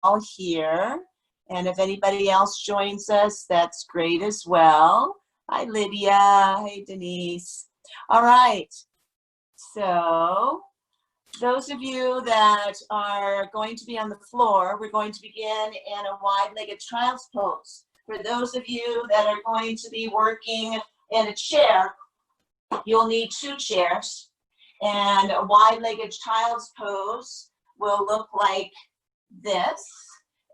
all here. And if anybody else joins us, that's great as well. Hi, Lydia. Hey, Denise. All right. So those of you that are going to be on the floor, we're going to begin in a wide-legged child's pose. For those of you that are going to be working in a chair, you'll need 2 chairs. And a wide-legged child's pose will look like this.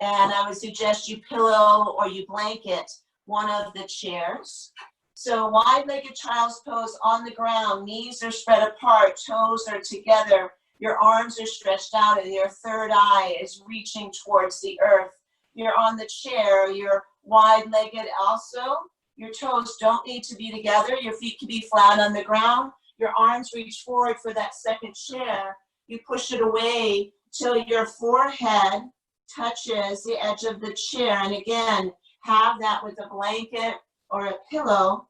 And I would suggest you pillow or you blanket one of the chairs. So wide-legged child's pose on the ground, knees are spread apart, toes are together, your arms are stretched out, and your third eye is reaching towards the earth. You're on the chair, you're wide-legged also. Your toes don't need to be together. Your feet can be flat on the ground. Your arms reach forward for that second chair. You push it away till your forehead touches the edge of the chair. And again, have that with a blanket or a pillow.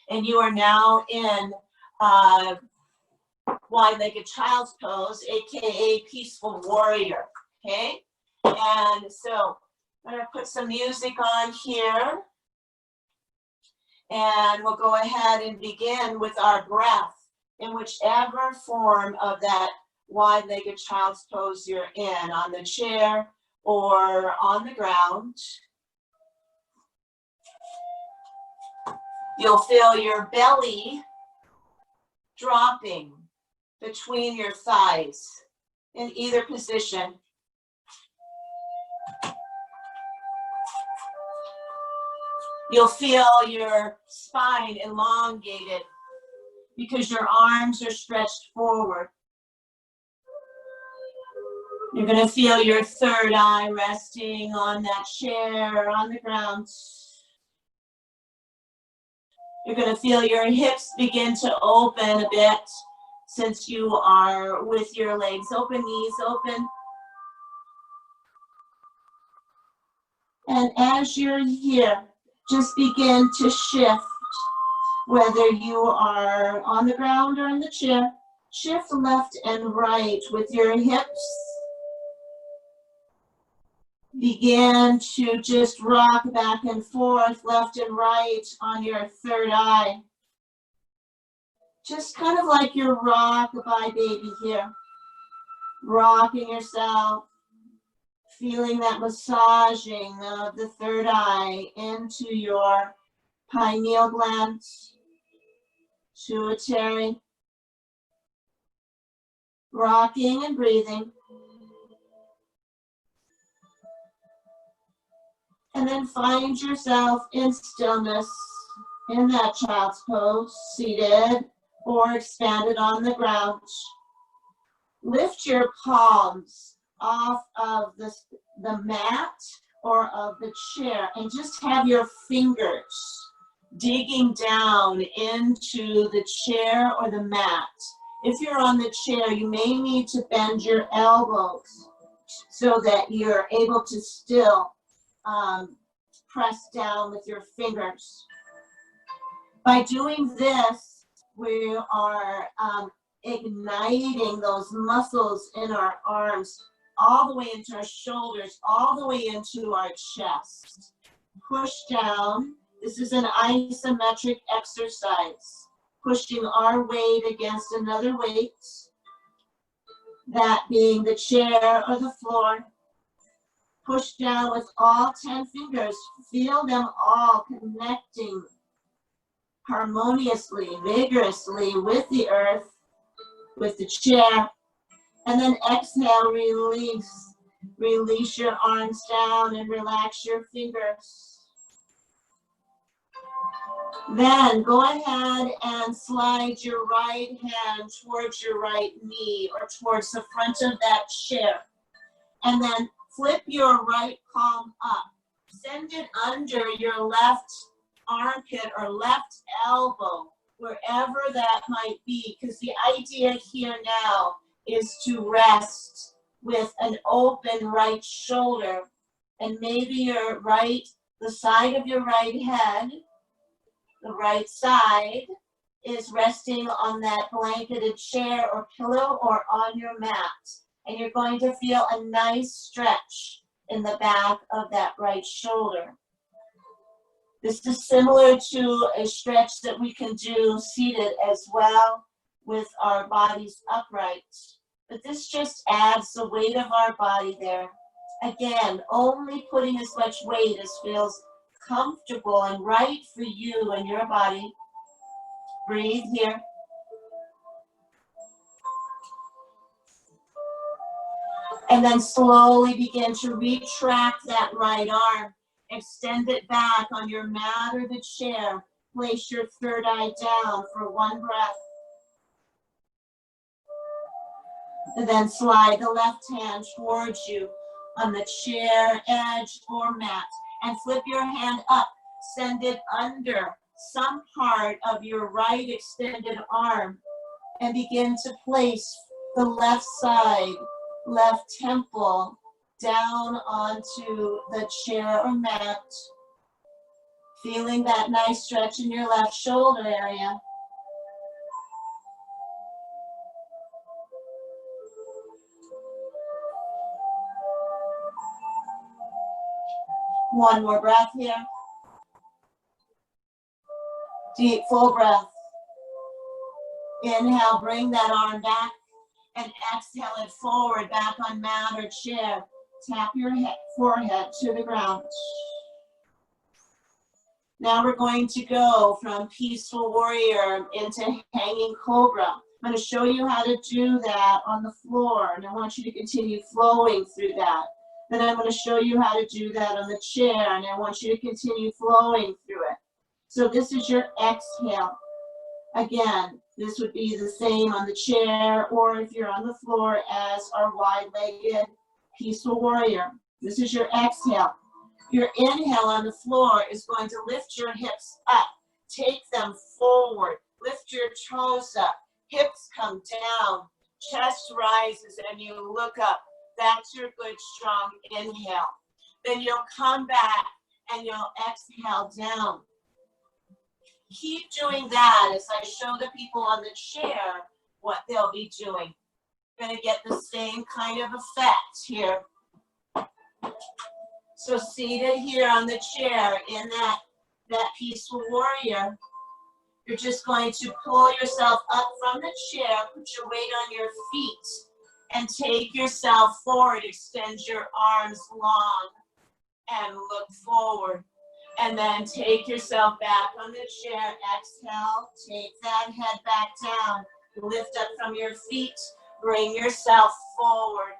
And you are now in wide-legged child's pose, AKA peaceful warrior, okay? And so I'm gonna put some music on here. And we'll go ahead and begin with our breath in whichever form of that wide-legged child's pose you're in, on the chair or on the ground. You'll feel your belly dropping between your thighs in either position. You'll feel your spine elongated because your arms are stretched forward. You're going to feel your third eye resting on that chair or on the ground. You're going to feel your hips begin to open a bit since you are with your legs open, knees open. And as you're here, just begin to shift, whether you are on the ground or in the chair. Shift left and right with your hips. Begin to just rock back and forth, left and right on your third eye. Just kind of like your rock-a-bye baby here. Rocking yourself. Feeling that massaging of the third eye into your pineal gland, pituitary, rocking and breathing. And then find yourself in stillness in that child's pose, seated or expanded on the ground. Lift your palms off of the mat or of the chair and just have your fingers digging down into the chair or the mat. If you're on the chair, you may need to bend your elbows so that you're able to still press down with your fingers. By doing this, we are igniting those muscles in our arms all the way into our shoulders, all the way into our chest. Push down. This is an isometric exercise. Pushing our weight against another weight, that being the chair or the floor. Push down with all 10 fingers. Feel them all connecting harmoniously, vigorously with the earth, with the chair. And then exhale, release. Release your arms down and relax your fingers. Then go ahead and slide your right hand towards your right knee or towards the front of that chair. And then flip your right palm up. Send it under your left armpit or left elbow, wherever that might be, because the idea here now is to rest with an open right shoulder, and maybe your right, the side of your right head, the right side is resting on that blanketed chair or pillow or on your mat. And you're going to feel a nice stretch in the back of that right shoulder. This is similar to a stretch that we can do seated as well with our bodies upright. But this just adds the weight of our body there. Again, only putting as much weight as feels comfortable and right for you and your body. Breathe here. And then slowly begin to retract that right arm. Extend it back on your mat or the chair. Place your third eye down for one breath. And then slide the left hand towards you on the chair, edge, or mat. And flip your hand up. Send it under some part of your right extended arm. And begin to place the left side, left temple, down onto the chair or mat. Feeling that nice stretch in your left shoulder area. One more breath here. Deep, full breath. Inhale, bring that arm back. And exhale it forward, back on mat or chair. Tap your forehead to the ground. Now we're going to go from Peaceful Warrior into Hanging Cobra. I'm going to show you how to do that on the floor, and I want you to continue flowing through that. Then I'm going to show you how to do that on the chair, and I want you to continue flowing through it. So this is your exhale. Again, this would be the same on the chair, or if you're on the floor as our wide-legged Peaceful Warrior. This is your exhale. Your inhale on the floor is going to lift your hips up. Take them forward. Lift your toes up. Hips come down. Chest rises and you look up. That's your good, strong inhale. Then you'll come back and you'll exhale down. Keep doing that as I show the people on the chair what they'll be doing. You're going to get the same kind of effect here. So seated here on the chair in that Peaceful Warrior, you're just going to pull yourself up from the chair, put your weight on your feet, and take yourself forward. Extend your arms long and look forward. And then take yourself back on the chair. Exhale, take that head back down. Lift up from your feet, bring yourself forward.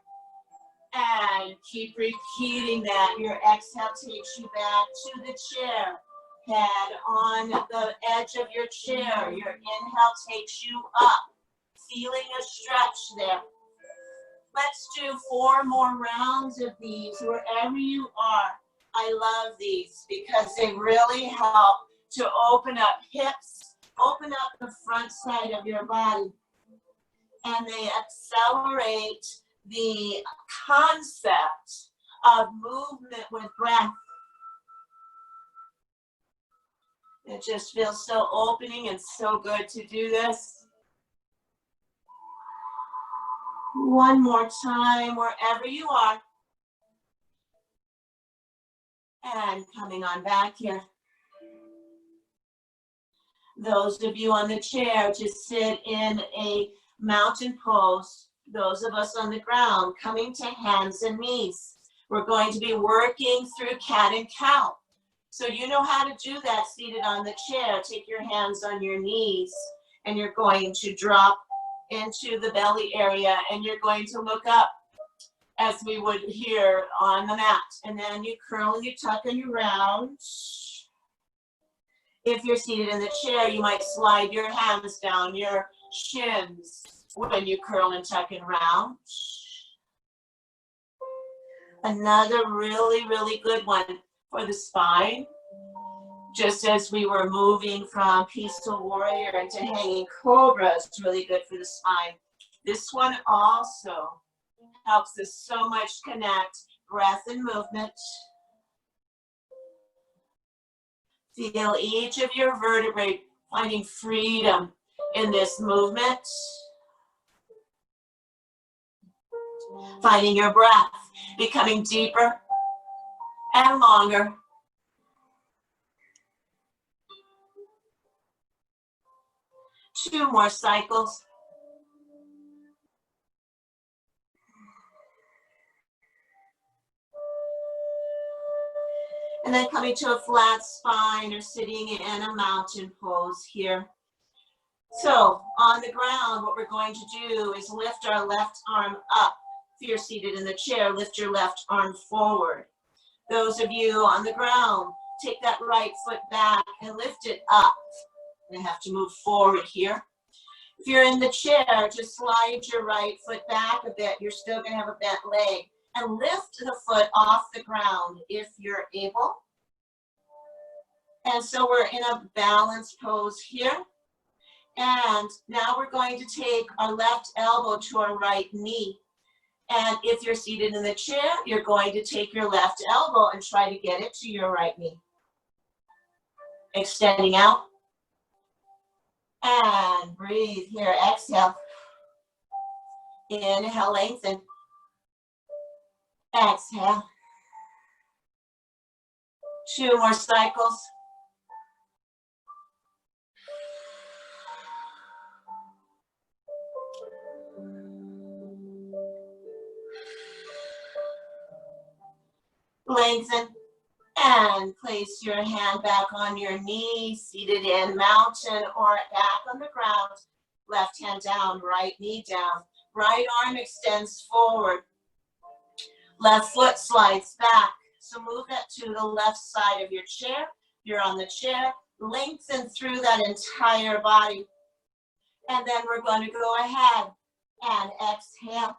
And keep repeating that. Your exhale takes you back to the chair. Head on the edge of your chair. Your inhale takes you up. Feeling a stretch there. Let's do 4 more rounds of these wherever you are. I love these because they really help to open up hips, open up the front side of your body. And they accelerate the concept of movement with breath. It just feels so opening and so good to do this. One more time, wherever you are. And coming on back here. Those of you on the chair, just sit in a mountain pose. Those of us on the ground, coming to hands and knees. We're going to be working through cat and cow. So you know how to do that seated on the chair. Take your hands on your knees and you're going to drop into the belly area and you're going to look up as we would here on the mat. And then you curl and you tuck and you round. If you're seated in the chair, you might slide your hands down your shins when you curl and tuck and round. Another really, really good one for the spine. Just as we were moving from Peaceful Warrior into Hanging Cobra, it's really good for the spine. This one also helps us so much connect breath and movement. Feel each of your vertebrae finding freedom in this movement. Finding your breath, becoming deeper and longer. Two more cycles. And then coming to a flat spine or sitting in a mountain pose here. So on the ground, what we're going to do is lift our left arm up. If you're seated in the chair, lift your left arm forward. Those of you on the ground, take that right foot back and lift it up. I have to move forward here. If you're in the chair, just slide your right foot back a bit. You're still going to have a bent leg. And lift the foot off the ground if you're able. And so we're in a balanced pose here. And now we're going to take our left elbow to our right knee. And if you're seated in the chair, you're going to take your left elbow and try to get it to your right knee. Extending out. And breathe here. Exhale. Inhale, lengthen. Exhale. Two more cycles. Lengthen and place your hand back on your knee, seated in mountain or back on the ground. Left hand down, right knee down. Right arm extends forward. Left foot slides back. So move that to the left side of your chair. You're on the chair. Lengthen through that entire body. And then we're going to go ahead and exhale,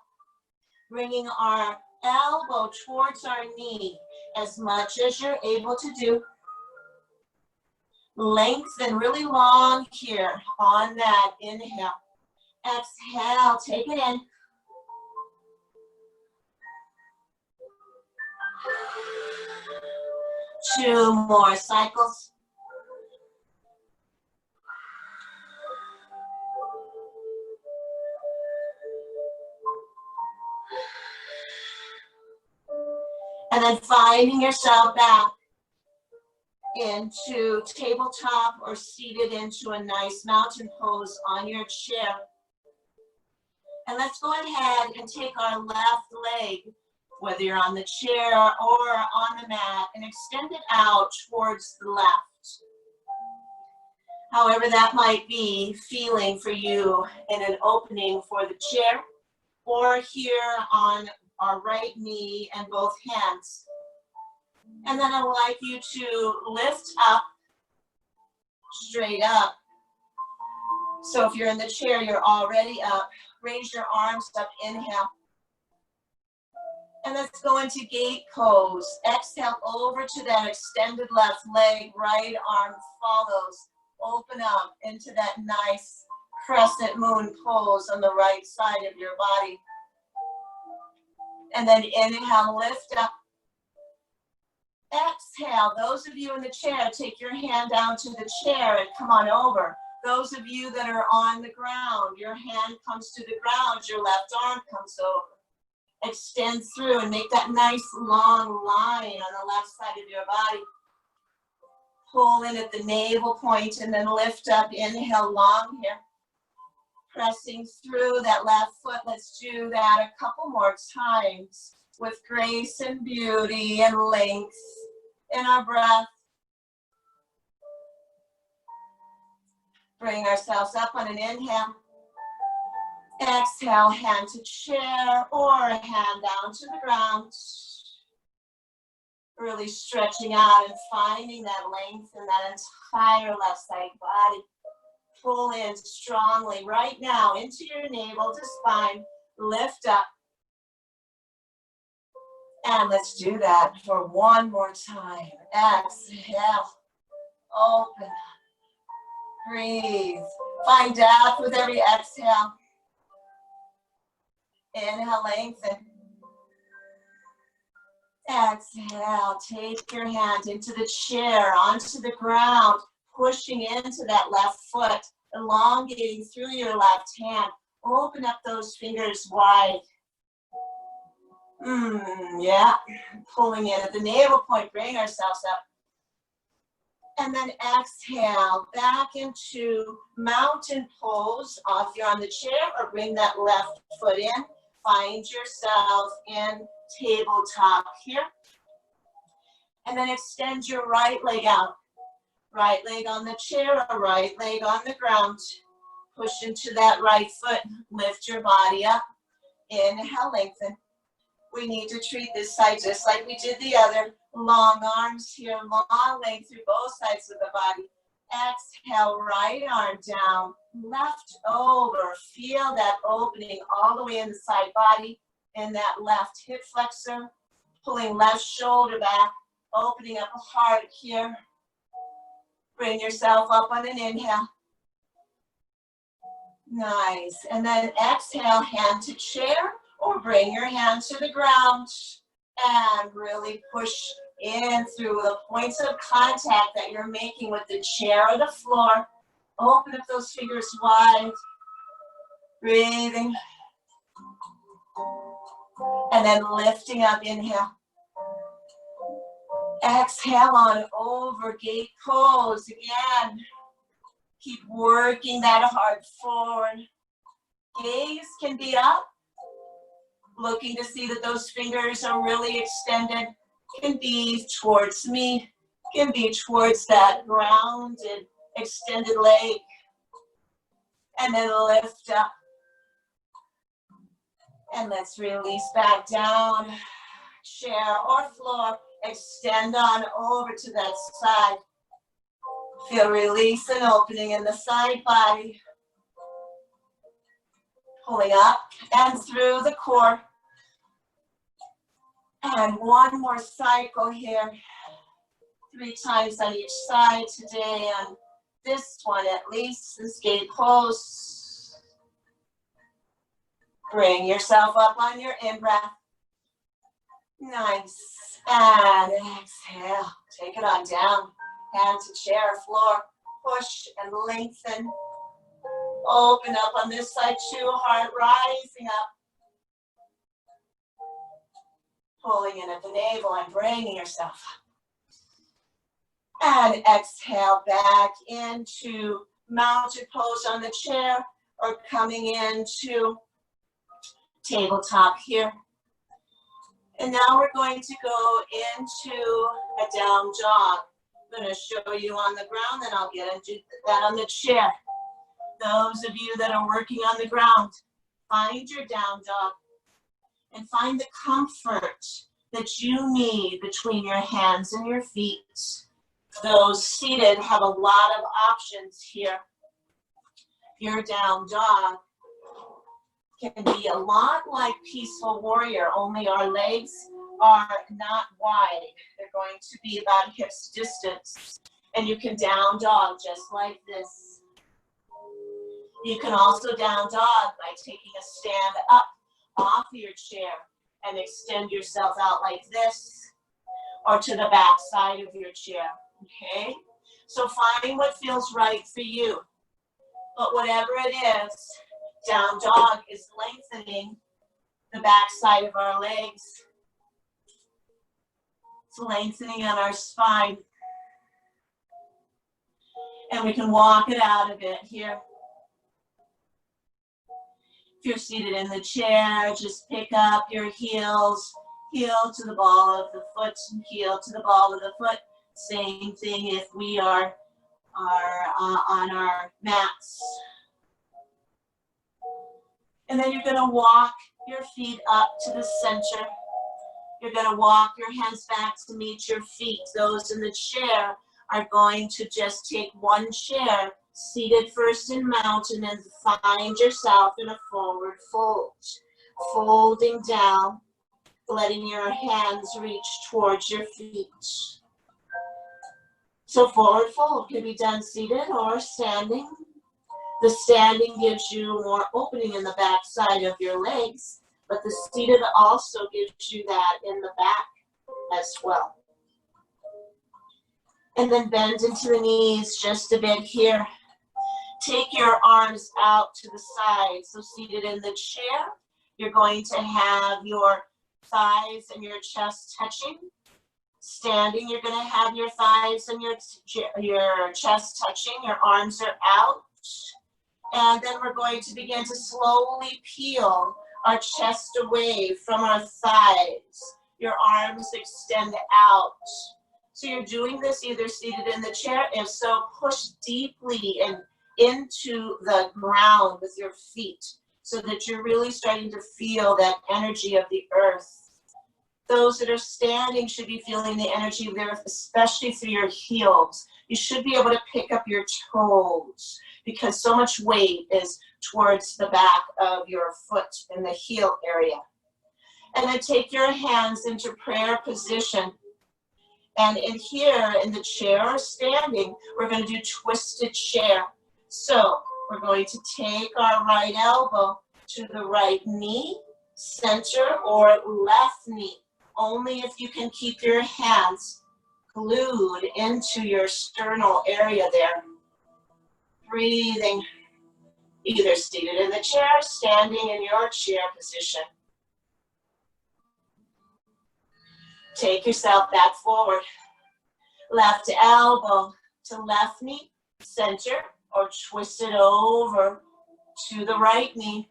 bringing our elbow towards our knee as much as you're able to do. Lengthen really long here on that inhale. Exhale, take it in. Two more cycles. And then finding yourself back into tabletop or seated into a nice mountain pose on your chair. And let's go ahead and take our left leg, whether you're on the chair or on the mat, and extend it out towards the left. However that might be feeling for you in an opening for the chair or here on our right knee and both hands. And then I'd like you to lift up, straight up. So if you're in the chair, you're already up. Raise your arms up, inhale. And let's go into gate pose. Exhale over to that extended left leg, right arm follows. Open up into that nice crescent moon pose on the right side of your body. And then inhale, lift up. Exhale, those of you in the chair, take your hand down to the chair and come on over. Those of you that are on the ground, your hand comes to the ground, your left arm comes over. Extend through and make that nice long line on the left side of your body. Pull in at the navel point and then lift up, inhale long here. Pressing through that left foot, let's do that a couple more times with grace and beauty and length in our breath. Bring ourselves up on an inhale. Exhale, hand to chair or hand down to the ground. Really stretching out and finding that length in that entire left side body. Pull in strongly right now into your navel to spine. Lift up. And let's do that for one more time. Exhale. Open up. Breathe. Find depth with every exhale. Inhale, lengthen. Exhale, take your hand into the chair, onto the ground, pushing into that left foot, elongating through your left hand. Open up those fingers wide. Yeah. Pulling in at the navel point, bring ourselves up. And then exhale back into mountain pose. If you're on the chair, or bring that left foot in. Find yourself in tabletop here. And then extend your right leg out. Right leg on the chair, or right leg on the ground. Push into that right foot. Lift your body up. Inhale, lengthen. We need to treat this side just like we did the other. Long arms here, long length through both sides of the body. Exhale, right arm down, left over. Feel that opening all the way in the side body, and that left hip flexor. Pulling left shoulder back, opening up the heart here. Bring yourself up on an inhale. Nice. And then exhale, hand to chair, or bring your hand to the ground and really push in through the points of contact that you're making with the chair or the floor. Open up those fingers wide. Breathing. And then lifting up, inhale. Exhale on over, gate pose again. Keep working that heart forward. Gaze can be up. Looking to see that those fingers are really extended. Can be towards me. Can be towards that grounded, extended leg. And then lift up. And let's release back down. Chair or floor. Extend on over to that side. Feel release and opening in the side body. Pulling up and through the core. And one more cycle here. 3 times on each side today. On this one at least, this gate pose. Bring yourself up on your in-breath. Nice. And exhale. Take it on down. Hand to chair, floor. Push and lengthen. Open up on this side too. Heart rising up. Pulling in at the navel and bringing yourself up. And exhale back into mountain pose on the chair, or coming into tabletop here. And now we're going to go into a down dog. I'm going to show you on the ground, then I'll get into that on the chair. Those of you that are working on the ground, find your down dog and find the comfort that you need between your hands and your feet. Those seated have a lot of options here. Your down dog can be a lot like peaceful warrior, only our legs are not wide. They're going to be about hips distance. And you can down dog just like this. You can also down dog by taking a stand up off your chair and extend yourself out like this, or to the back side of your chair, okay? So find what feels right for you. But whatever it is, down dog is lengthening the back side of our legs. It's lengthening on our spine. And we can walk it out a bit here. If you're seated in the chair, just pick up your heels, heel to the ball of the foot, and heel to the ball of the foot. Same thing if we are on our mats. And then you're going to walk your feet up to the center. You're going to walk your hands back to meet your feet. Those in the chair are going to just take one chair, seated first in mountain, and find yourself in a forward fold. Folding down, letting your hands reach towards your feet. So forward fold can be done seated or standing. The standing gives you more opening in the back side of your legs, but the seated also gives you that in the back as well. And then bend into the knees just a bit here. Take your arms out to the side. So seated in the chair, you're going to have your thighs and your chest touching. Standing, you're going to have your thighs and your chest touching. Your arms are out. And then we're going to begin to slowly peel our chest away from our thighs. Your arms extend out. So you're doing this either seated in the chair. If so, push deeply into the ground with your feet so that you're really starting to feel that energy of the earth. Those that are standing should be feeling the energy of the earth, especially through your heels. You should be able to pick up your toes because so much weight is towards the back of your foot in the heel area. And then take your hands into prayer position. And in here, in the chair or standing, we're going to do twisted chair. So we're going to take our right elbow to the right knee, center, or left knee. Only if you can keep your hands glued into your sternal area there. Breathing, either seated in the chair, standing in your chair position. Take yourself back forward. Left elbow to left knee, center, or twist it over to the right knee.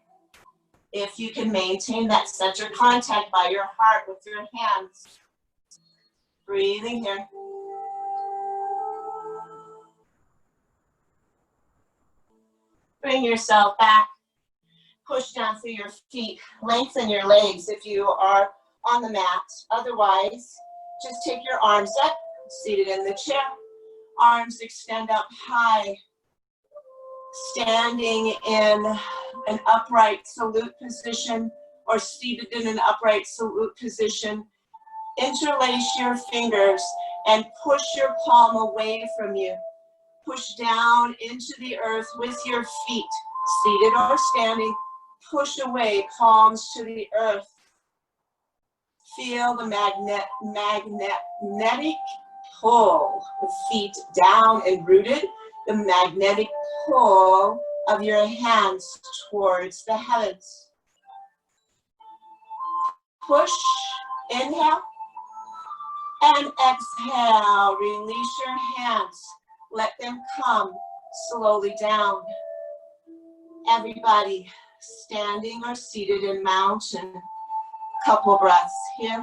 If you can maintain that center contact by your heart with your hands. Breathing here. Bring yourself back. Push down through your feet. Lengthen your legs if you are on the mat. Otherwise, just take your arms up, seated in the chair. Arms extend up high. Standing in an upright salute position or seated in an upright salute position. Interlace your fingers and push your palm away from you. Push down into the earth with your feet, seated or standing. Push away, palms to the earth. Feel the magnetic pull, the feet down and rooted, the magnetic pull of your hands towards the heavens. Push, inhale, and exhale. Release your hands. Let them come slowly down. Everybody standing or seated in mountain. Couple breaths here.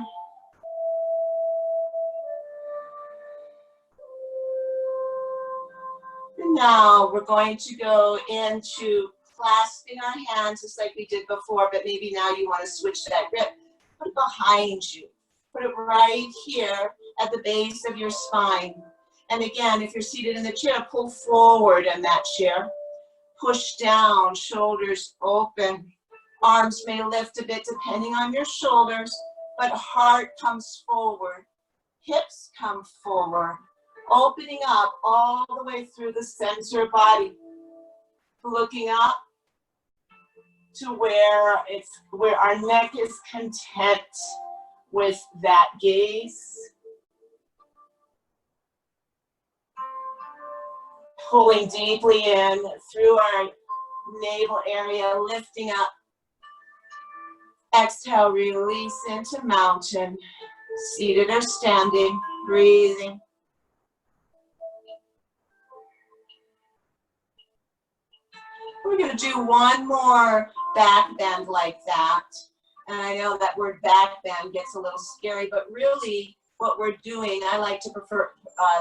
And now we're going to go into clasping our hands just like we did before, but maybe now you want to switch to that grip. Put it behind you. Put it right here at the base of your spine. And again, if you're seated in the chair, pull forward in that chair. Push down, shoulders open. Arms may lift a bit depending on your shoulders, but heart comes forward. Hips come forward. Opening up all the way through the center body. Looking up to where our neck is content with that gaze. Pulling deeply in through our navel area, lifting up. Exhale, release into mountain. Seated or standing, breathing. We're going to do one more back bend like that. And I know that word back bend gets a little scary, but really what we're doing, I like to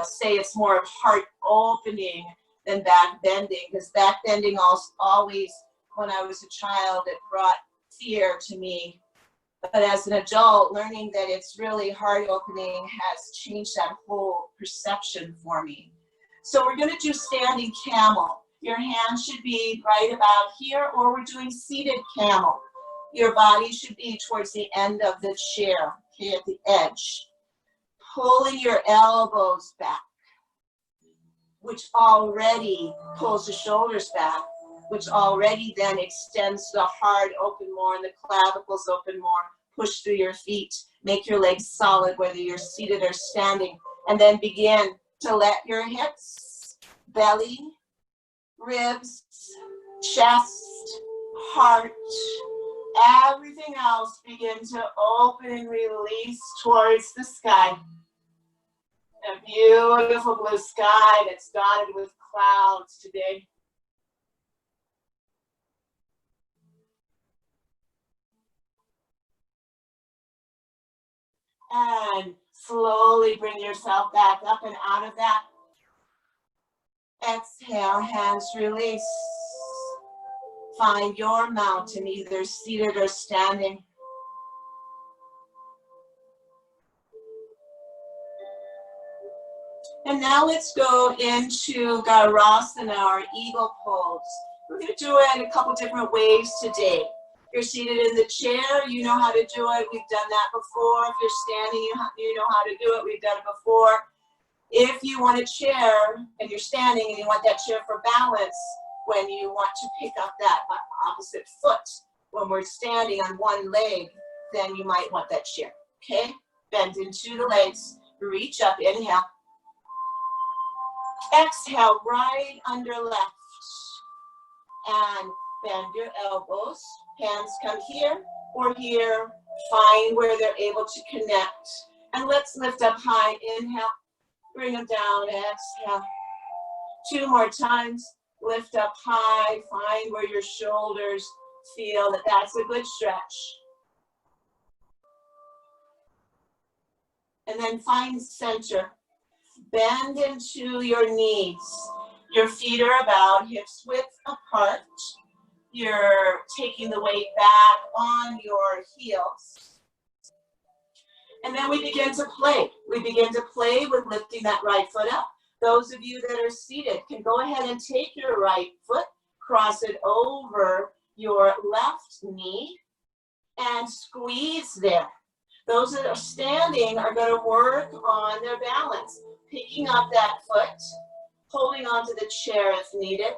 say it's more of heart opening than back bending, because back bending always, when I was a child, it brought fear to me. But as an adult, learning that it's really heart opening has changed that whole perception for me. So we're going to do standing camel. Your hands should be right about here, or we're doing seated camel. Your body should be towards the end of the chair, okay, at the edge. Pulling your elbows back, which already pulls the shoulders back, which already then extends the heart open more and the clavicles open more. Push through your feet. Make your legs solid, whether you're seated or standing. And then begin to let your hips, belly, ribs, chest, heart, everything else begin to open and release towards the sky. A beautiful blue sky that's dotted with clouds today. And slowly bring yourself back up and out of that. Exhale, hands release. Find your mountain, either seated or standing. And now let's go into Garasana, our eagle pose. We're going to do it in a couple different ways today. If you're seated in the chair, you know how to do it. We've done that before. If you're standing, you know how to do it. We've done it before. If you want a chair and you're standing and you want that chair for balance, when you want to pick up that opposite foot, when we're standing on one leg, then you might want that chair, okay? Bend into the legs, reach up, inhale. Exhale, right under left. And bend your elbows. Hands come here or here. Find where they're able to connect. And let's lift up high. Inhale. Bring them down. Exhale. 2 more times. Lift up high. Find where your shoulders feel that that's a good stretch. And then find center. Bend into your knees. Your feet are about hips width apart. You're taking the weight back on your heels. And then we begin to play. We begin to play with lifting that right foot up. Those of you that are seated can go ahead and take your right foot, cross it over your left knee, and squeeze there. Those that are standing are going to work on their balance, picking up that foot, holding onto the chair if needed,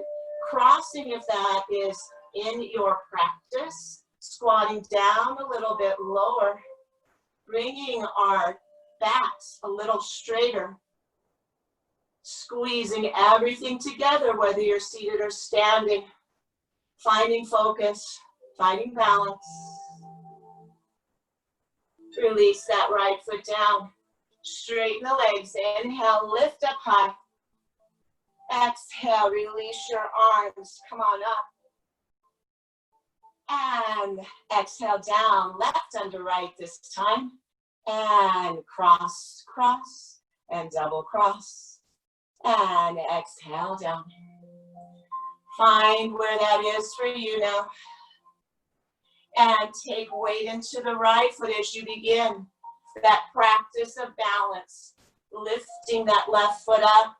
crossing if that is in your practice, squatting down a little bit lower, bringing our backs a little straighter, squeezing everything together, whether you're seated or standing, finding focus, finding balance. Release that right foot down. Straighten the legs. Inhale, lift up high. Exhale, release your arms. Come on up. And exhale down, left under right this time. And cross, cross, and double cross. And exhale down. Find where that is for you now. And take weight into the right foot as you begin that practice of balance. Lifting that left foot up.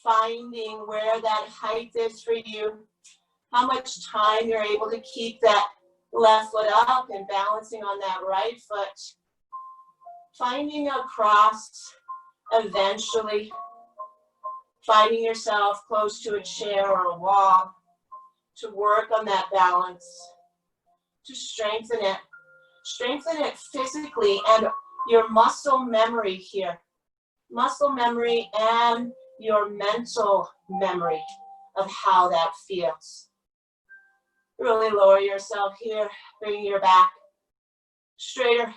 Finding where that height is for you. How much time you're able to keep that left foot up and balancing on that right foot. Finding a cross eventually. Finding yourself close to a chair or a wall to work on that balance. To strengthen it. Strengthen it physically and your muscle memory here. Muscle memory and your mental memory of how that feels. Really lower yourself here, bring your back straighter.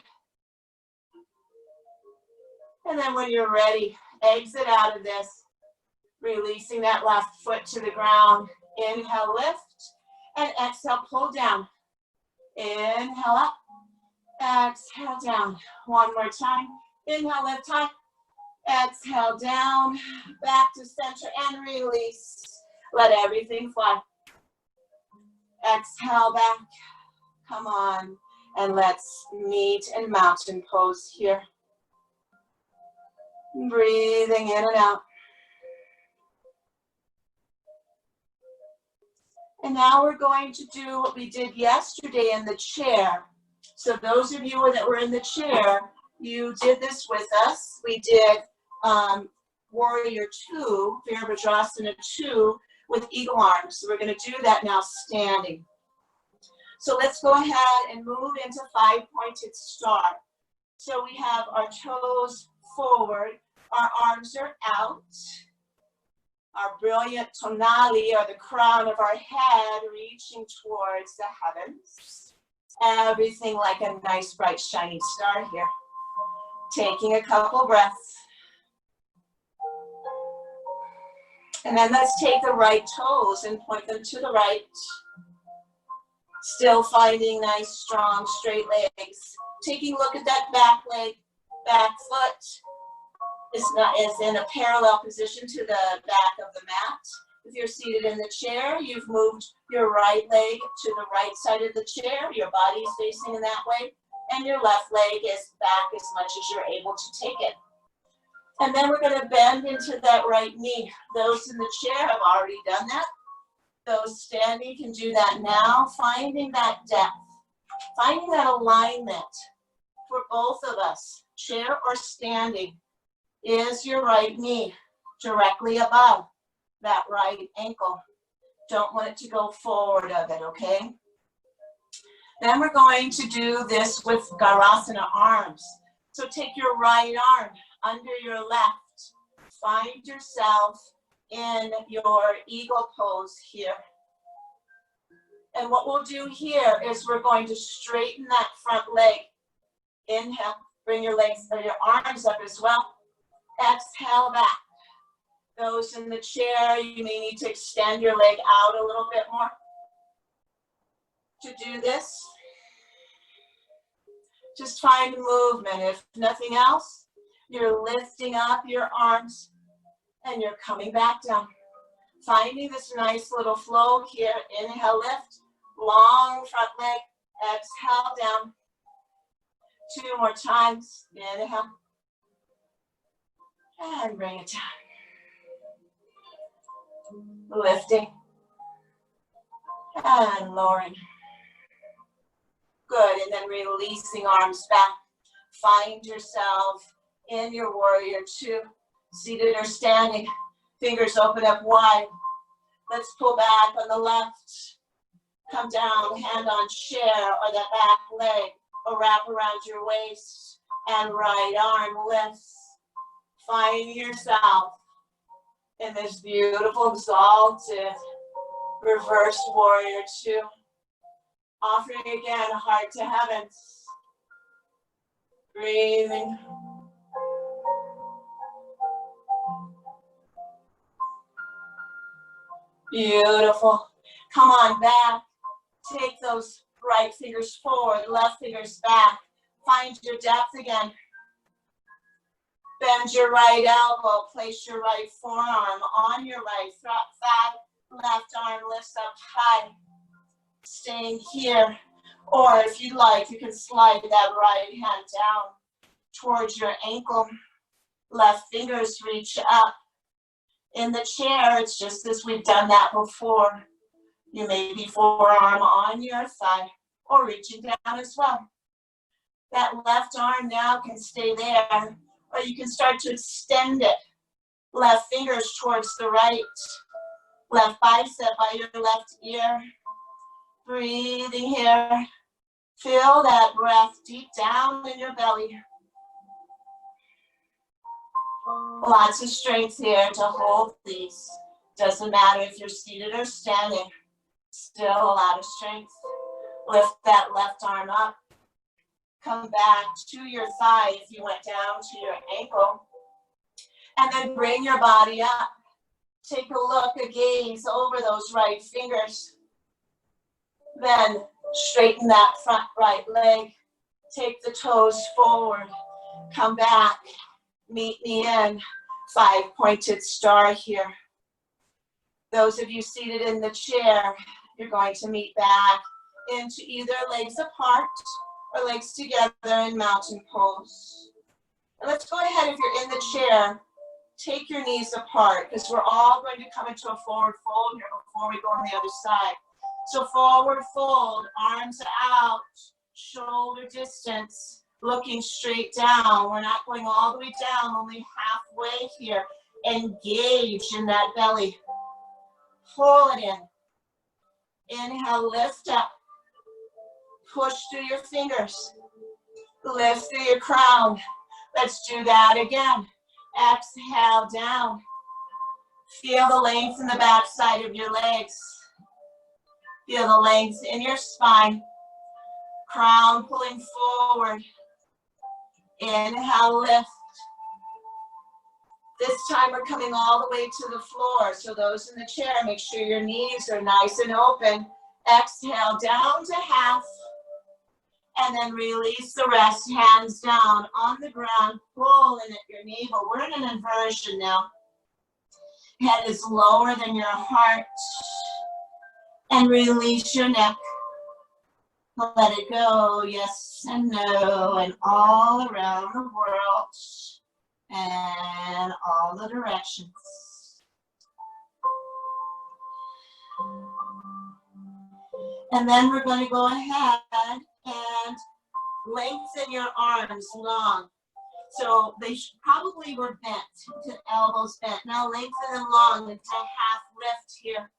And then when you're ready, exit out of this, releasing that left foot to the ground. Inhale, lift, and exhale, pull down. Inhale up, exhale down. One more time. Inhale, lift high. Exhale down, back to center and release. Let everything fly. Exhale back. Come on. And let's meet in mountain pose here. Breathing in and out. And now we're going to do what we did yesterday in the chair. So those of you that were in the chair, you did this with us. We did Warrior 2, Virabhadrasana 2 with eagle arms. So we're going to do that now standing. So let's go ahead and move into 5-pointed star. So we have our toes forward, our arms are out. Our brilliant tonali, or the crown of our head, reaching towards the heavens. Everything like a nice, bright, shining star here. Taking a couple breaths. And then let's take the right toes and point them to the right. Still finding nice, strong, straight legs. Taking a look at that back leg, back foot is in a parallel position to the back of the mat. If you're seated in the chair, you've moved your right leg to the right side of the chair. Your body is facing in that way. And your left leg is back as much as you're able to take it. And then we're going to bend into that right knee. Those in the chair have already done that. Those standing can do that now. Finding that depth, finding that alignment for both of us, chair or standing. Is your right knee directly above that right ankle? Don't want it to go forward of it, okay? Then we're going to do this with Garasana arms. So take your right arm under your left. Find yourself in your eagle pose here. And what we'll do here is we're going to straighten that front leg. Inhale, bring your legs or your arms up as well. Exhale back. Those in the chair, you may need to extend your leg out a little bit more. To do this, just find movement. If nothing else, you're lifting up your arms and you're coming back down. Finding this nice little flow here. Inhale, lift, long front leg. Exhale down. 2 more times. Inhale. And bring it down. Lifting. And lowering. Good, and then releasing arms back. Find yourself in your warrior 2. Seated or standing. Fingers open up wide. Let's pull back on the left. Come down, hand on chair or the back leg, or wrap around your waist. And right arm lifts. Find yourself in this beautiful, exalted, reverse warrior 2. Offering again, heart to heavens. Breathing. Beautiful. Come on back. Take those right fingers forward, left fingers back. Find your depth again. Bend your right elbow. Place your right forearm on your right thigh. Left arm lifts up high. Staying here. Or if you like, you can slide that right hand down towards your ankle. Left fingers reach up. In the chair, it's just as we've done that before. You may be forearm on your thigh or reaching down as well. That left arm now can stay there, or you can start to extend it. Left fingers towards the right. Left bicep by your left ear. Breathing here. Feel that breath deep down in your belly. Lots of strength here to hold these. Doesn't matter if you're seated or standing. Still a lot of strength. Lift that left arm up. Come back to your thigh if you went down to your ankle. And then bring your body up. Take a look, a gaze over those right fingers. Then straighten that front right leg. Take the toes forward. Come back. Meet me in 5-pointed star here. Those of you seated in the chair, you're going to meet back into either legs apart or legs together in mountain pose. And let's go ahead, if you're in the chair, take your knees apart because we're all going to come into a forward fold here before we go on the other side. So forward fold, arms out, shoulder distance, looking straight down. We're not going all the way down, only halfway here. Engage in that belly. Pull it in. Inhale, lift up. Push through your fingers. Lift through your crown. Let's do that again. Exhale down. Feel the length in the back side of your legs. Feel the length in your spine. Crown pulling forward. Inhale, lift. This time we're coming all the way to the floor. So those in the chair, make sure your knees are nice and open. Exhale, down to half. And then release the rest, hands down on the ground, pulling at your navel. We're in an inversion now. Head is lower than your heart. And release your neck. Let it go, yes and no, and all around the world. And all the directions. And then we're going to go ahead and lengthen your arms long. So they probably were bent, to elbows bent. Now lengthen them long into half lift here.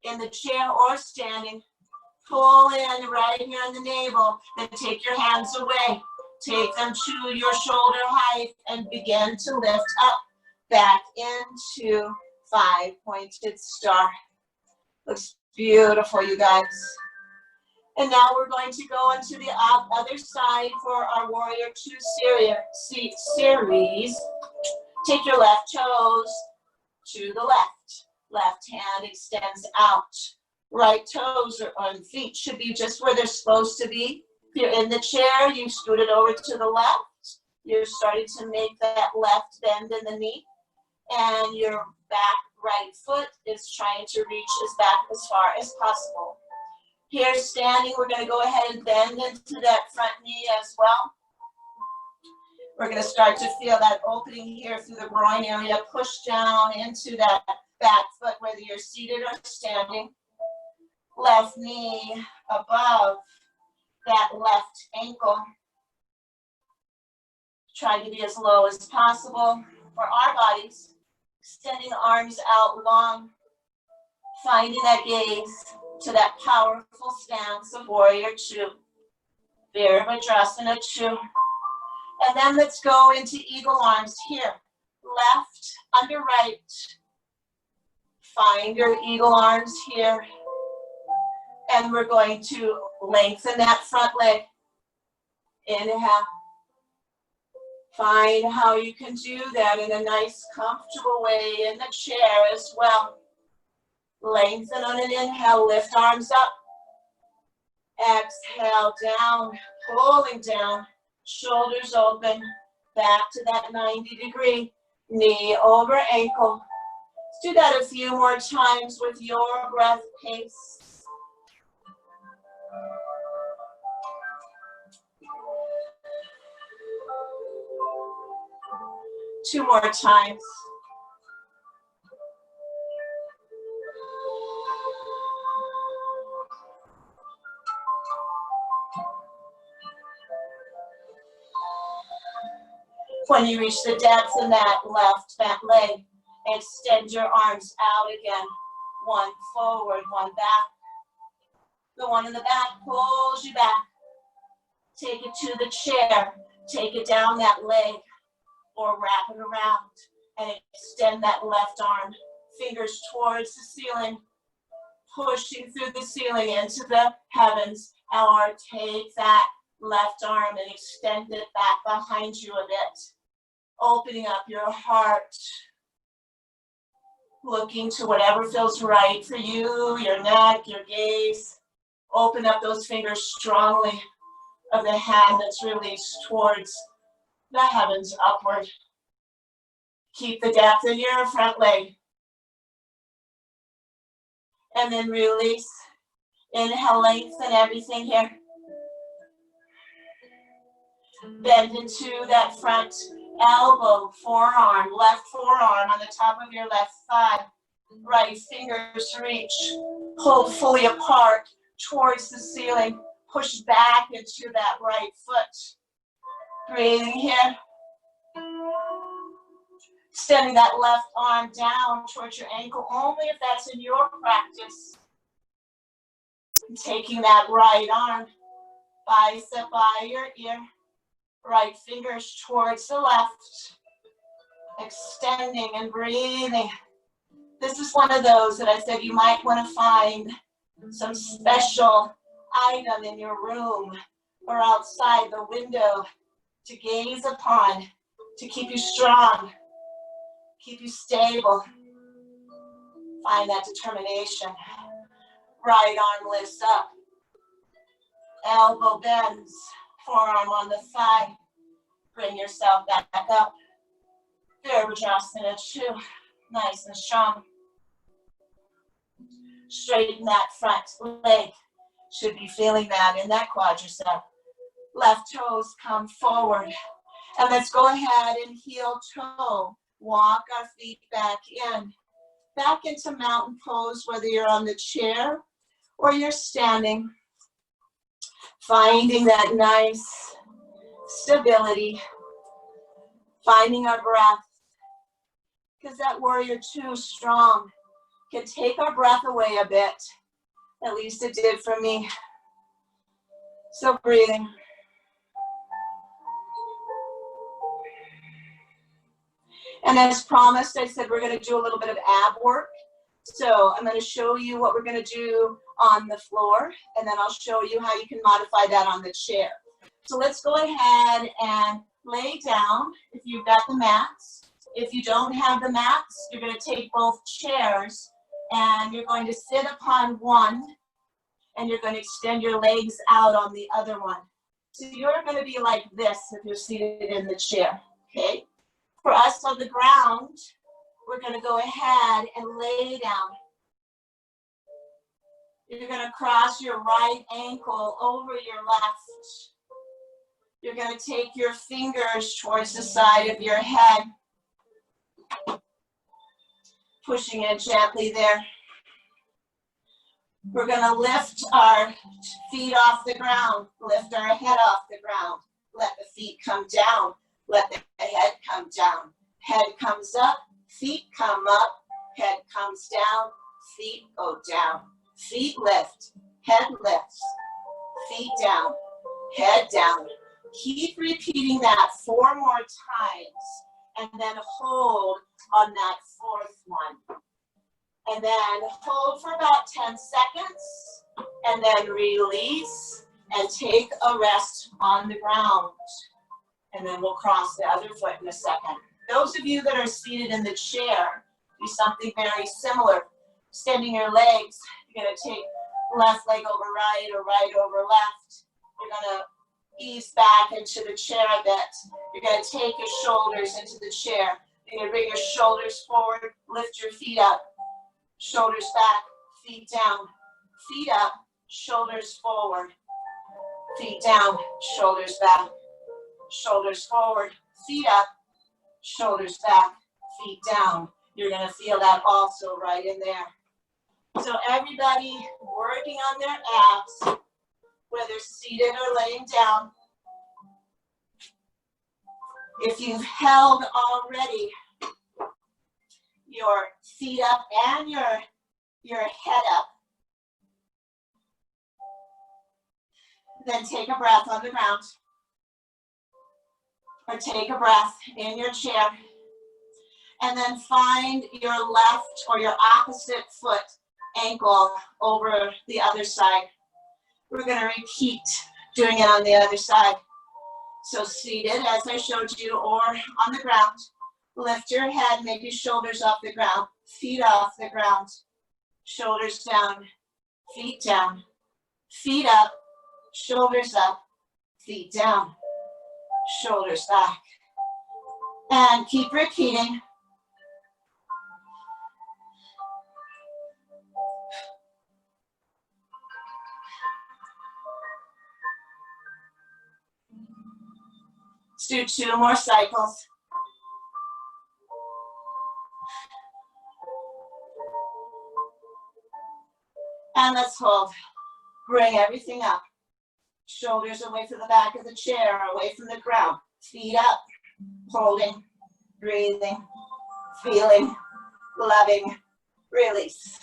In the chair or standing, pull in right here on the navel, then take your hands away. Take them to your shoulder height and begin to lift up, back into 5-pointed star. Looks beautiful, you guys. And now we're going to go into the other side for our Warrior 2 series. Take your left toes to the left. Left hand extends out. Right toes or feet should be just where they're supposed to be. If you're in the chair, you scoot it over to the left. You're starting to make that left bend in the knee. And your back right foot is trying to reach back as far as possible. Here standing, we're going to go ahead and bend into that front knee as well. We're going to start to feel that opening here through the groin area. Push down into that back foot, whether you're seated or standing. Left knee above that left ankle. Try to be as low as possible for our bodies. Extending arms out long. Finding that gaze to that powerful stance of Warrior 2. Virabhadrasana 2. And then let's go into eagle arms here. Left under right. Find your eagle arms here. And we're going to lengthen that front leg. Inhale. Find how you can do that in a nice, comfortable way in the chair as well. Lengthen on an inhale, lift arms up. Exhale, down, pulling down, shoulders open, back to that 90-degree, knee over ankle. Let's do that a few more times with your breath pace. Two more times. When you reach the depth in that back leg, extend your arms out again. One forward, one back. The one in the back pulls you back. Take it to the chair. Take it down that leg or wrap it around and extend that left arm. Fingers towards the ceiling. Pushing through the ceiling into the heavens. Or take that left arm and extend it back behind you a bit. Opening up your heart. Looking to whatever feels right for you, your neck, your gaze. Open up those fingers strongly of the hand that's released towards the heavens upward. Keep the depth in your front leg. And then release. Inhale, lengthen everything here. Bend into that front elbow, forearm, left forearm on the top of your left thigh. Right fingers reach. Hold fully apart towards the ceiling. Push back into that right foot. Breathing here. Extending that left arm down towards your ankle, only if that's in your practice. Taking that right arm, bicep by your ear. Right fingers towards the left. Extending and breathing. This is one of those that I said you might want to find some special item in your room or outside the window to gaze upon, to keep you strong, keep you stable. Find that determination. Right arm lifts up, elbow bends, forearm on the thigh. Bring yourself back up. Virabhadrasana 2, nice and strong. Straighten that front leg. Should be feeling that in that quadricep. Left toes come forward. And let's go ahead and heel toe. Walk our feet back in. Back into mountain pose, whether you're on the chair or you're standing. Finding that nice stability. Finding our breath. Because that warrior 2 strong can take our breath away a bit. At least it did for me. So breathing. And as promised, I said we're going to do a little bit of ab work. So I'm going to show you what we're going to do on the floor, and then I'll show you how you can modify that on the chair. So let's go ahead and lay down if you've got the mats. If you don't have the mats, you're going to take both chairs and you're going to sit upon one and you're going to extend your legs out on the other one. So you're going to be like this if you're seated in the chair, okay? For us on the ground, we're going to go ahead and lay down. You're going to cross your right ankle over your left. You're going to take your fingers towards the side of your head. Pushing it gently there. We're going to lift our feet off the ground, lift our head off the ground. Let the feet come down, let the head come down. Head comes up, feet come up, head comes down, feet go down. Feet lift, head lifts, feet down, head down. Keep repeating that 4 more times and then hold on that 4th one. And then hold for about 10 seconds and then release and take a rest on the ground. And then we'll cross the other foot in a second. Those of you that are seated in the chair, do something very similar. Extending your legs, you're going to take left leg over right or right over left. You're going to ease back into the chair a bit. You're going to take your shoulders into the chair. You're going to bring your shoulders forward, lift your feet up. Shoulders back, feet down, feet up, shoulders forward, feet down, shoulders back, shoulders forward, feet up, shoulders back, feet down. You're going to feel that also right in there. So everybody working on their abs, whether seated or laying down. If you've held already your feet up and your head up, then take a breath on the ground or take a breath in your chair, and then find your left or your opposite foot ankle over the other side. We're going to repeat doing it on the other side. So seated as I showed you or on the ground. Lift your head, make your shoulders off the ground, feet off the ground, shoulders down, feet down, feet up, shoulders up, feet down, shoulders back. And keep repeating. Let's do 2 more cycles. And let's hold. Bring everything up. Shoulders away from the back of the chair, away from the ground. Feet up. Holding. Breathing. Feeling. Loving. Release.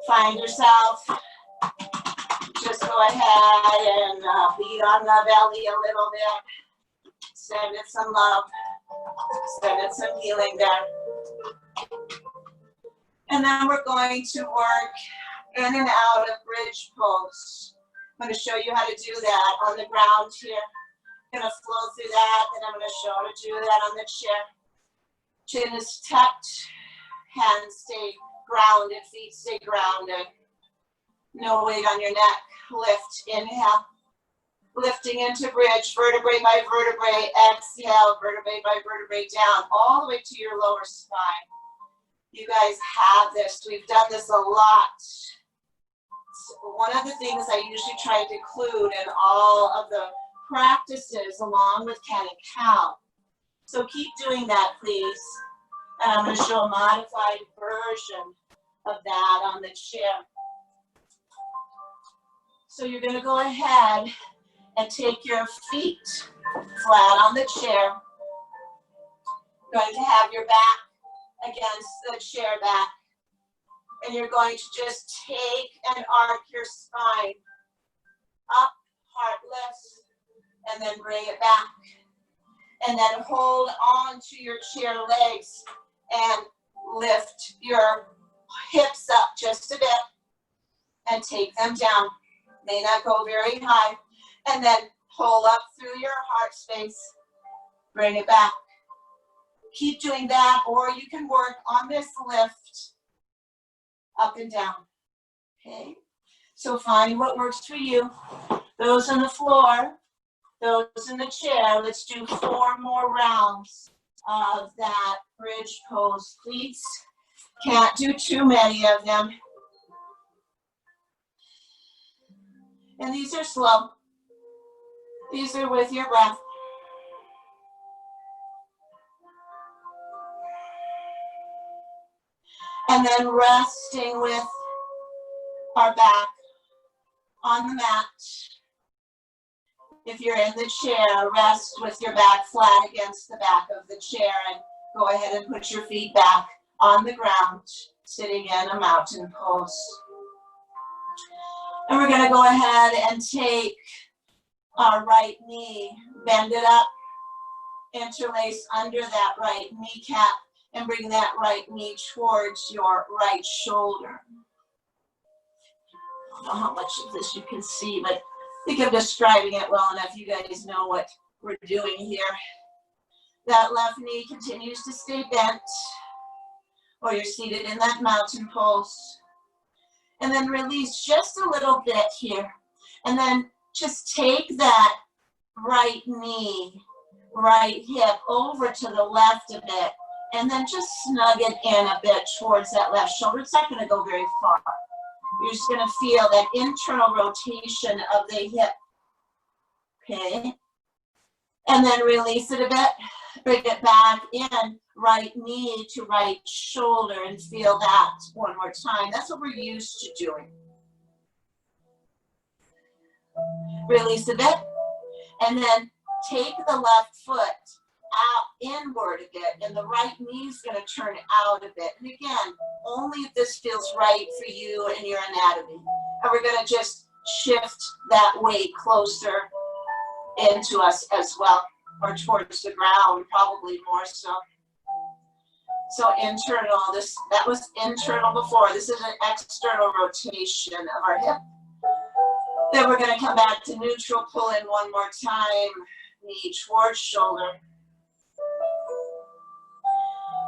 Find yourself. Just go ahead and beat on the belly a little bit. Send it some love. Send it some healing there. And then we're going to work in and out of bridge pose. I'm going to show you how to do that on the ground here. I'm going to flow through that, and I'm going to show how to do that on the chair. Chin is tucked, hands stay grounded, feet stay grounded. No weight on your neck. Lift, inhale. Lifting into bridge, vertebrae by vertebrae. Exhale, vertebrae by vertebrae down, all the way to your lower spine. You guys have this. We've done this a lot. One of the things I usually try to include in all of the practices along with cat and cow. So keep doing that, please. And I'm going to show a modified version of that on the chair. So you're going to go ahead and take your feet flat on the chair. You're going to have your back against the chair back. And you're going to just take and arc your spine up, heart lifts, and then bring it back. And then hold on to your chair legs and lift your hips up just a bit and take them down. May not go very high. And then pull up through your heart space. Bring it back. Keep doing that, or you can work on this lift up and down. Okay? So find what works for you. Those on the floor, those in the chair. Let's do 4 more rounds of that bridge pose, please. Can't do too many of them. And these are slow. These are with your breath. And then resting with our back on the mat. If you're in the chair, rest with your back flat against the back of the chair and go ahead and put your feet back on the ground, sitting in a mountain pose. And we're going to go ahead and take our right knee, bend it up, interlace under that right kneecap, and bring that right knee towards your right shoulder. I don't know how much of this you can see, but I think I'm describing it well enough. You guys know what we're doing here. That left knee continues to stay bent, or you're seated in that mountain pose. And then release just a little bit here. And then just take that right knee, right hip over to the left a bit. And then just snug it in a bit towards that left shoulder. It's not going to go very far. You're just going to feel that internal rotation of the hip. Okay. And then release it a bit. Bring it back in. Right knee to right shoulder, and feel that one more time. That's what we're used to doing. Release a bit. And then take the left foot out inward a bit, and the right knee is going to turn out a bit. And again, only if this feels right for you and your anatomy. And we're going to just shift that weight closer into us as well, or towards the ground, probably more so. So internal, that was internal before. This is an external rotation of our hip. Then we're going to come back to neutral, pull in one more time, knee towards shoulder.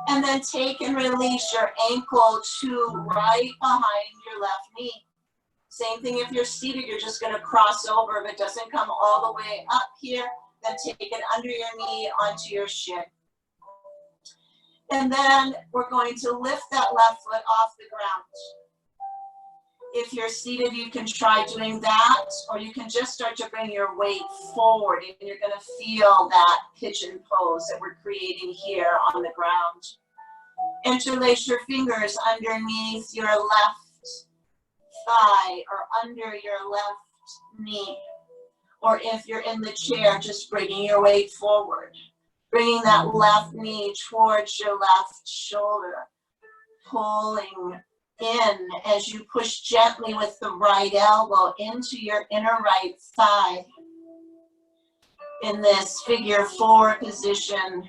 And then take and release your ankle to right behind your left knee. Same thing if you're seated, you're just going to cross over. If it doesn't come all the way up here, then take it under your knee onto your shin. And then we're going to lift that left foot off the ground. If you're seated, you can try doing that, or you can just start to bring your weight forward, and you're going to feel that pigeon pose that we're creating here on the ground. Interlace your fingers underneath your left thigh or under your left knee. Or if you're in the chair, just bringing your weight forward. Bringing that left knee towards your left shoulder. Pulling in as you push gently with the right elbow into your inner right thigh. In this figure 4 position,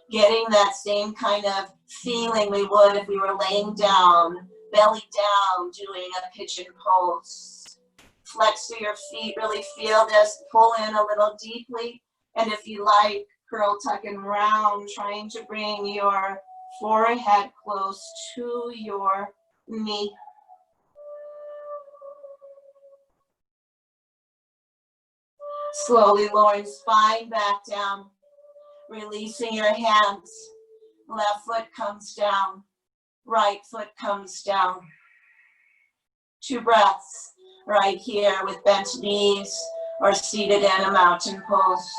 getting that same kind of feeling we would if we were laying down, belly down, doing a pigeon pose. Flex through your feet, really feel this, pull in a little deeply. And if you like, curl, tuck, and round, trying to bring your forehead close to your knee. Slowly lowering spine back down, releasing your hands. Left foot comes down, right foot comes down. 2 breaths right here with bent knees or seated in a mountain pose.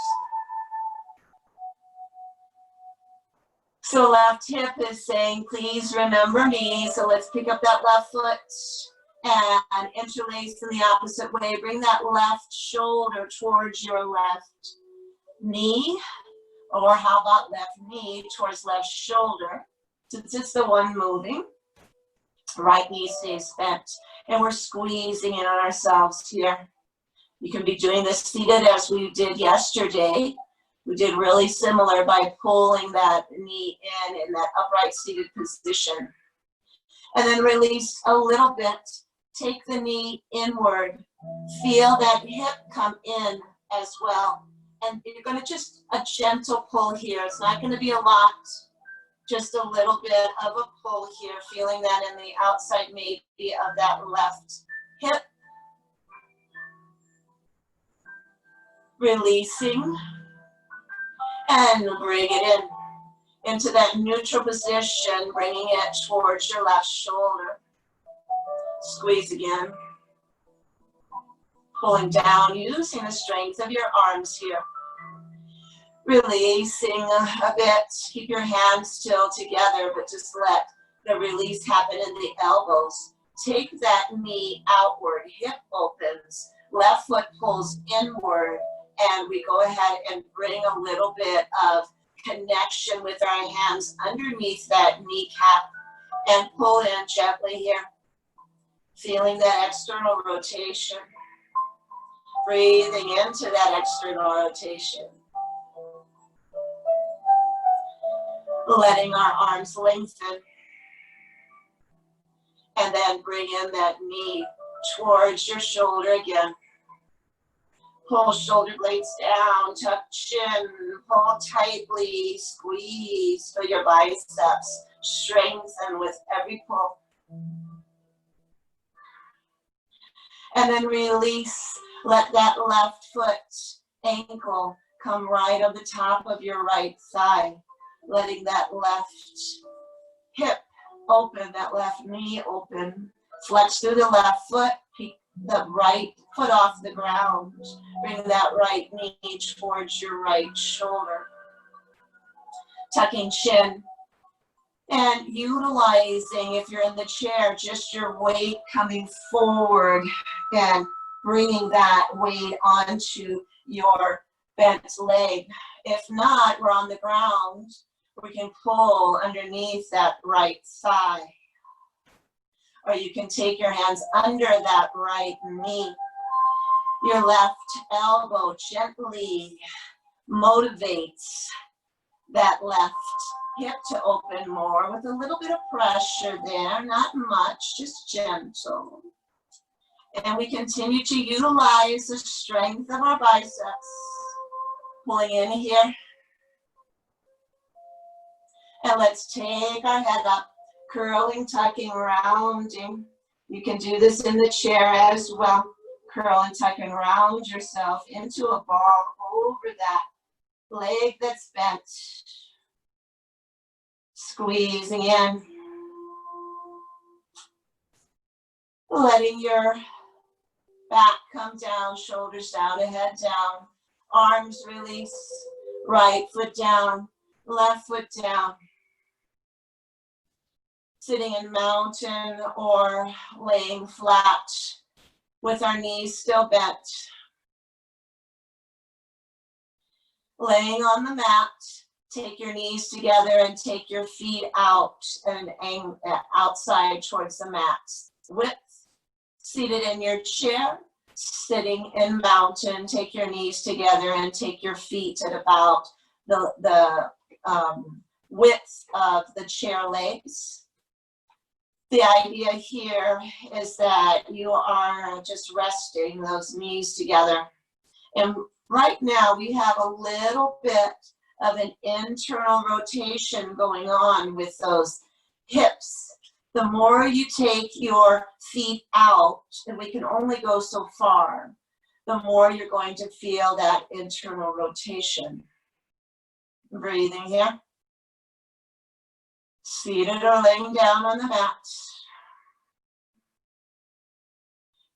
So left hip is saying, please remember me. So let's pick up that left foot and interlace in the opposite way. Bring that left shoulder towards your left knee, or how about left knee towards left shoulder, since it's the one moving. Right knee stays bent, and we're squeezing in on ourselves here. You can be doing this seated as we did yesterday. We did really similar by pulling that knee in that upright seated position. And then release a little bit. Take the knee inward. Feel that hip come in as well. And you're going to just a gentle pull here. It's not going to be a lot. Just a little bit of a pull here. Feeling that in the outside maybe of that left hip. Releasing. And bring it in, into that neutral position, bringing it towards your left shoulder. Squeeze again. Pulling down, using the strength of your arms here. Releasing a bit. Keep your hands still together, but just let the release happen in the elbows. Take that knee outward, hip opens, left foot pulls inward. And we go ahead and bring a little bit of connection with our hands underneath that kneecap and pull in gently here. Feeling that external rotation. Breathing into that external rotation. Letting our arms lengthen. And then bring in that knee towards your shoulder again. Pull shoulder blades down, tuck chin, pull tightly, squeeze for your biceps. Strengthen with every pull. And then release. Let that left foot ankle come right on the top of your right thigh. Letting that left hip open, that left knee open. Flex through the left foot. Peek the right foot off the ground. Bring that right knee towards your right shoulder. Tucking chin. And utilizing, if you're in the chair, just your weight coming forward and bringing that weight onto your bent leg. If not, we're on the ground. We can pull underneath that right thigh. Or you can take your hands under that right knee. Your left elbow gently motivates that left hip to open more with a little bit of pressure there, not much, just gentle. And we continue to utilize the strength of our biceps. Pulling in here. And let's take our head up. Curling, tucking, rounding. You can do this in the chair as well. Curl and tuck and round yourself into a ball over that leg that's bent. Squeezing in. Letting your back come down, shoulders down, head down. Arms release. Right foot down, left foot down. Sitting in mountain or laying flat with our knees still bent. Laying on the mat, take your knees together and take your feet out and outside towards the mat. Width, seated in your chair, sitting in mountain, take your knees together and take your feet at about the width of the chair legs. The idea here is that you are just resting those knees together. And right now we have a little bit of an internal rotation going on with those hips. The more you take your feet out, and we can only go so far, the more you're going to feel that internal rotation. Breathing here. Seated or laying down on the mat.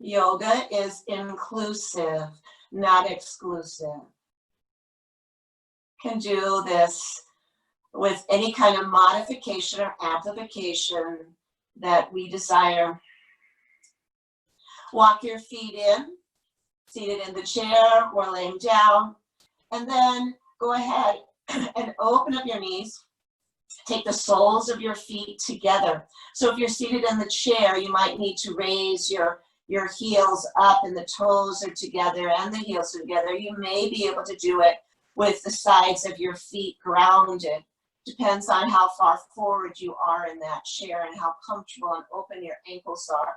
Yoga is inclusive, not exclusive. Can do this with any kind of modification or amplification that we desire. Walk your feet in, seated in the chair or laying down, and then go ahead and open up your knees. Take the soles of your feet together. So if you're seated in the chair, you might need to raise your heels up and the toes are together and the heels are together. You may be able to do it with the sides of your feet grounded. Depends on how far forward you are in that chair and how comfortable and open your ankles are.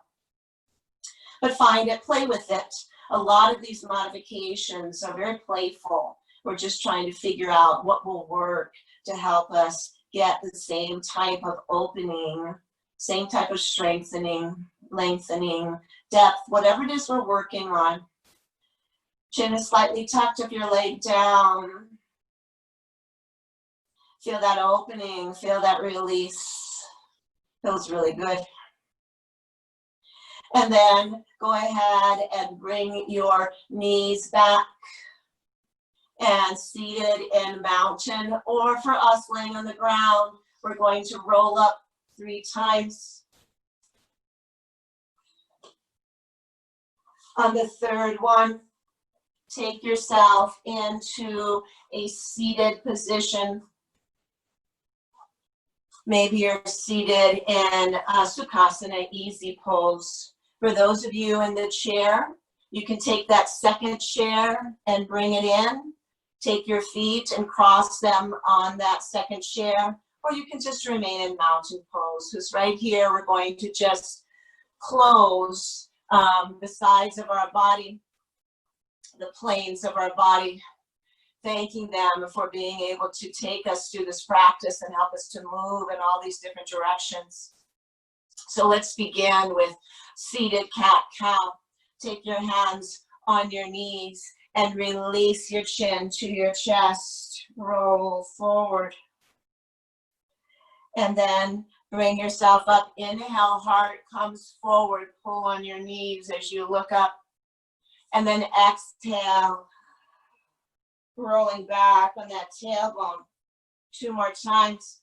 But find it, play with it. A lot of these modifications are very playful. We're just trying to figure out what will work to help us get the same type of opening, same type of strengthening, lengthening, depth, whatever it is we're working on. Chin is slightly tucked if you're laid down. Feel that opening, feel that release. Feels really good. And then go ahead and bring your knees back. And seated in mountain, or for us laying on the ground, we're going to roll up 3 times. On the third one, take yourself into a seated position. Maybe you're seated in Sukhasana, easy pose. For those of you in the chair, you can take that second chair and bring it in. Take your feet and cross them on that second chair, or you can just remain in mountain pose. Because right here, we're going to just close the sides of our body, the planes of our body, thanking them for being able to take us through this practice and help us to move in all these different directions. So let's begin with seated cat-cow. Take your hands on your knees and release your chin to your chest. Roll forward. And then bring yourself up. Inhale, heart comes forward. Pull on your knees as you look up. And then exhale, rolling back on that tailbone. 2 more times.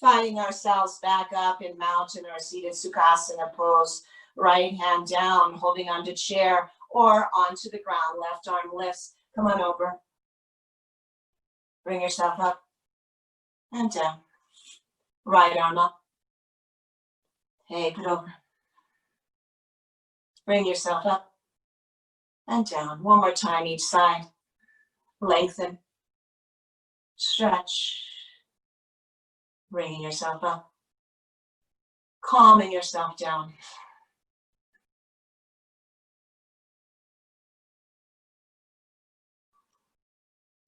Finding ourselves back up in mountain or seated Sukhasana pose. Right hand down, holding onto chair or onto the ground. Left arm lifts. Come on over. Bring yourself up and down. Right arm up. Take it over. Bring yourself up and down. 1 more time each side. Lengthen. Stretch. Bringing yourself up. Calming yourself down.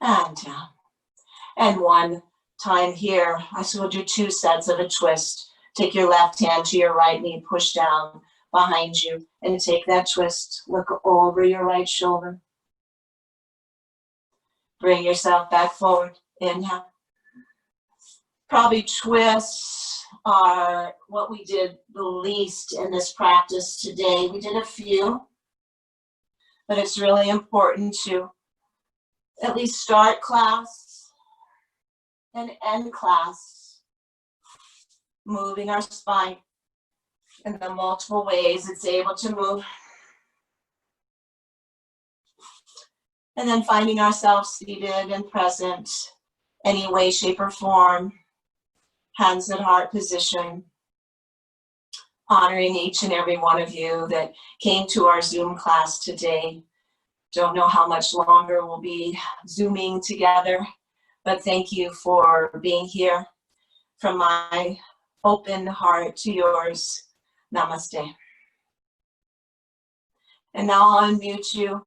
And down. And 1 time here, so we'll do 2 sets of a twist. Take your left hand to your right knee, push down behind you, and take that twist. Look over your right shoulder. Bring yourself back forward. Inhale. Probably twists are what we did the least in this practice today. We did a few, but it's really important to at least start class and end class, moving our spine in the multiple ways it's able to move. And then finding ourselves seated and present, any way, shape, or form. Hands at heart position. Honoring each and every one of you that came to our Zoom class today. Don't know how much longer we'll be Zooming together, but thank you for being here. From my open heart to yours, namaste. And now I'll unmute you.